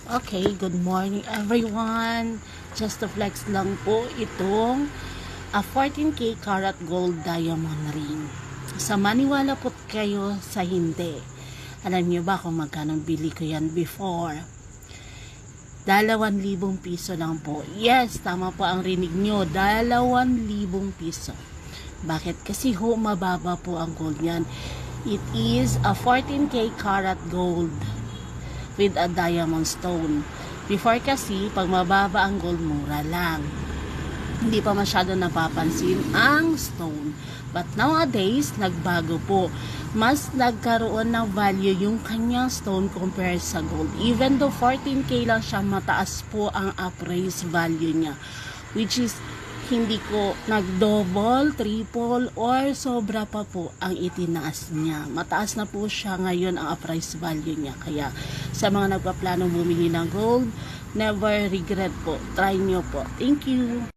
Okay, good morning everyone. Just to flex lang po itong 14K karat gold diamond ring. Sa maniwala po kayo sa hindi. Alam niyo ba kung magkano bili ko yan before? 2,000 piso lang po. Yes, tama po ang rinig nyo. 2,000 piso. Bakit? Kasi ho, mababa po ang gold yan. It is a 14K karat gold with a diamond stone. Before kasi, pag mababa ang gold, mura lang. Hindi pa masyado napapansin ang stone. But nowadays, nagbago po. Mas nagkaroon ng value yung kanyang stone compared sa gold. Even though 14K lang siya, mataas po ang appraised value niya. Which is, hindi ko nag-double, triple, or sobra pa po ang itinaas niya. Mataas na po siya ngayon ang appraised value niya. Kaya sa mga nagpaplanong bumili ng gold, never regret po. Try nyo po. Thank you.